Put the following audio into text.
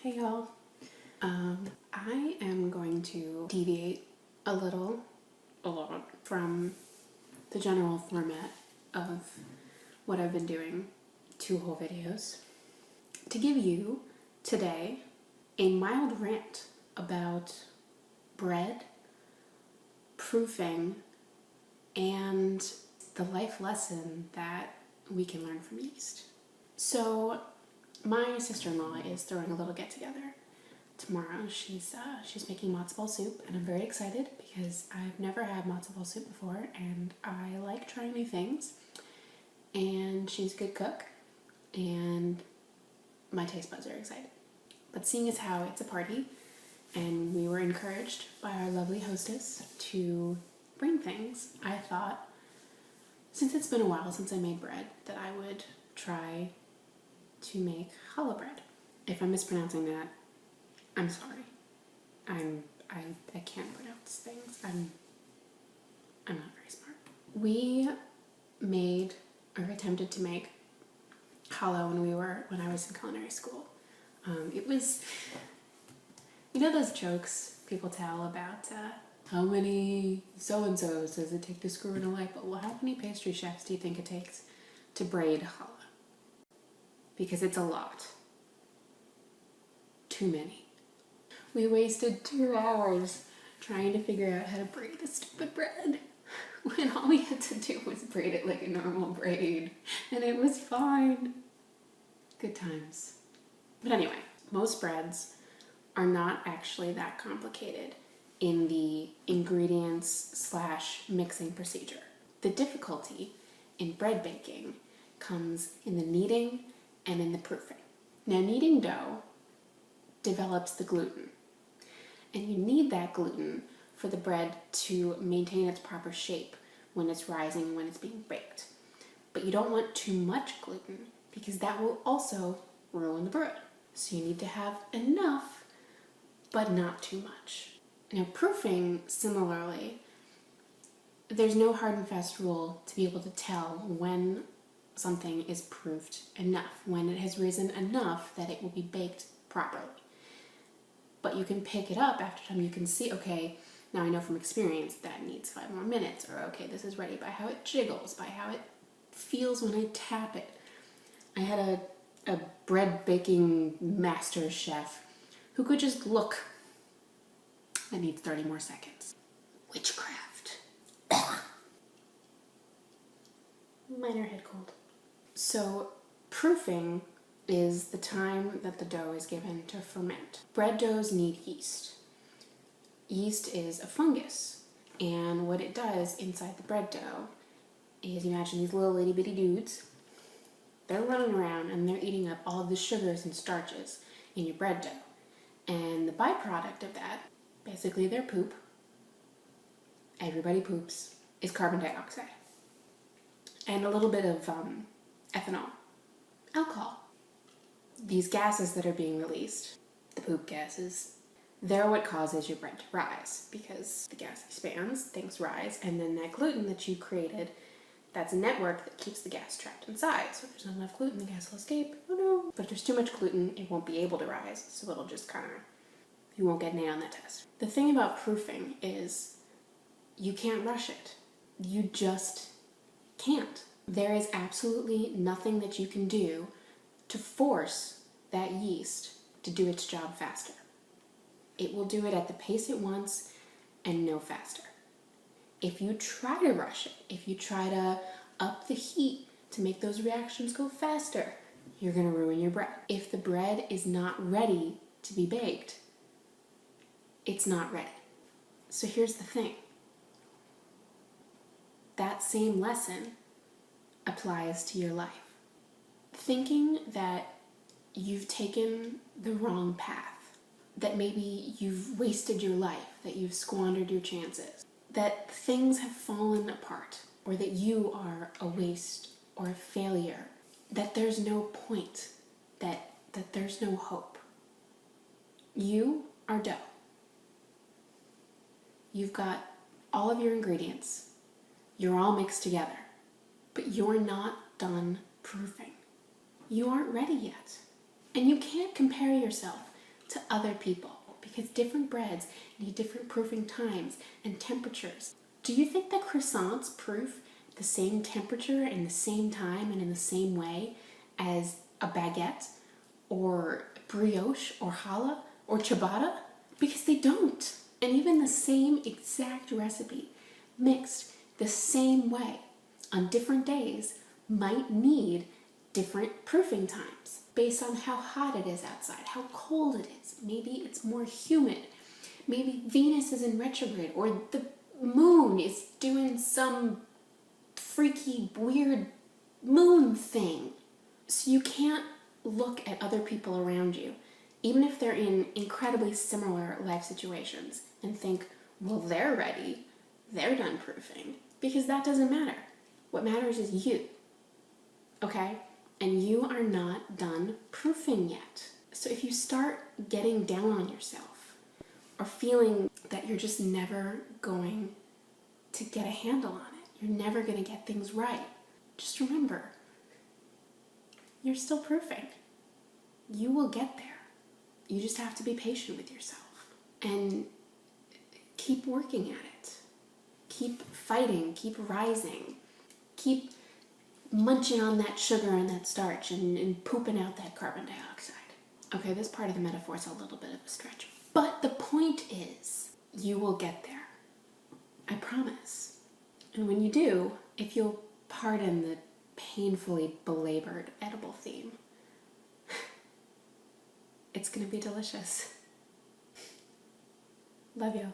Hey y'all. I am going to deviate a lot from the general format of what I've been doing, 2 whole videos, to give you today a mild rant about bread, proofing, and the life lesson that we can learn from yeast. So my sister-in-law is throwing a little get-together tomorrow. She's making matzo ball soup, and I'm very excited because I've never had matzo ball soup before, and I like trying new things. And she's a good cook, and my taste buds are excited. But seeing as how it's a party, and we were encouraged by our lovely hostess to bring things, I thought, since it's been a while since I made bread, that I would try to make challah bread. If I'm mispronouncing that, I'm sorry. I can't pronounce things. I'm not very smart. We made, or attempted to make, challah when I was in culinary school. It was, you know those jokes people tell about how many so-and-sos does it take to screw in a light bulb? Well, how many pastry chefs do you think it takes to braid challah? Because it's a lot. Too many. We wasted 2 hours trying to figure out how to braid the stupid bread when all we had to do was braid it like a normal braid, and it was fine. Good times. But anyway, most breads are not actually that complicated in the ingredients / mixing procedure. The difficulty in bread baking comes in the kneading and in the proofing. Now, kneading dough develops the gluten, and you need that gluten for the bread to maintain its proper shape when it's rising and when it's being baked. But you don't want too much gluten because that will also ruin the bread. So you need to have enough, but not too much. Now, proofing, similarly, there's no hard and fast rule to be able to tell when something is proofed enough, when it has risen enough that it will be baked properly. But you can pick it up after time. You can see, okay, now I know from experience that needs 5 more minutes, or okay, this is ready by how it jiggles, by how it feels when I tap it. I had a bread baking master chef who could just look. That needs 30 more seconds. Witchcraft. Minor head cold. So proofing is the time that the dough is given to ferment. Bread doughs need yeast. Yeast is a fungus, and what it does inside the bread dough is, imagine these little itty bitty dudes. They're running around and they're eating up all of the sugars and starches in your bread dough. And the byproduct of that, basically their poop, everybody poops, is carbon dioxide. And a little bit of ethanol, alcohol. These gases that are being released, the poop gases, they're what causes your bread to rise, because the gas expands, things rise, and then that gluten that you created, that's a network that keeps the gas trapped inside. So if there's not enough gluten, the gas will escape. Oh no. But if there's too much gluten, it won't be able to rise, so it'll just you won't get an A on that test. The thing about proofing is you can't rush it. You just can't. There is absolutely nothing that you can do to force that yeast to do its job faster. It will do it at the pace it wants and no faster. If you try to rush it, if you try to up the heat to make those reactions go faster, you're going to ruin your bread. If the bread is not ready to be baked, it's not ready. So here's the thing. That same lesson applies to your life. Thinking that you've taken the wrong path, that maybe you've wasted your life, that you've squandered your chances, that things have fallen apart, or that you are a waste or a failure, that there's no point, that there's no hope. You are dough. You've got all of your ingredients. You're all mixed together, but you're not done proofing. You aren't ready yet. And you can't compare yourself to other people because different breads need different proofing times and temperatures. Do you think that croissants proof the same temperature and the same time and in the same way as a baguette or brioche or challah or ciabatta? Because they don't. And even the same exact recipe mixed the same way on different days might need different proofing times based on how hot it is outside, how cold it is. Maybe it's more humid. Maybe Venus is in retrograde, or the moon is doing some freaky, weird moon thing. So you can't look at other people around you, even if they're in incredibly similar life situations, and think, well, they're ready, they're done proofing, because that doesn't matter. What matters is you, okay? And you are not done proofing yet. So if you start getting down on yourself or feeling that you're just never going to get a handle on it, you're never going to get things right, just remember, you're still proofing. You will get there. You just have to be patient with yourself and keep working at it. Keep fighting, keep rising, keep munching on that sugar and that starch and pooping out that carbon dioxide. Okay, this part of the metaphor is a little bit of a stretch. But the point is, you will get there. I promise. And when you do, if you'll pardon the painfully belabored edible theme, it's gonna be delicious. Love you.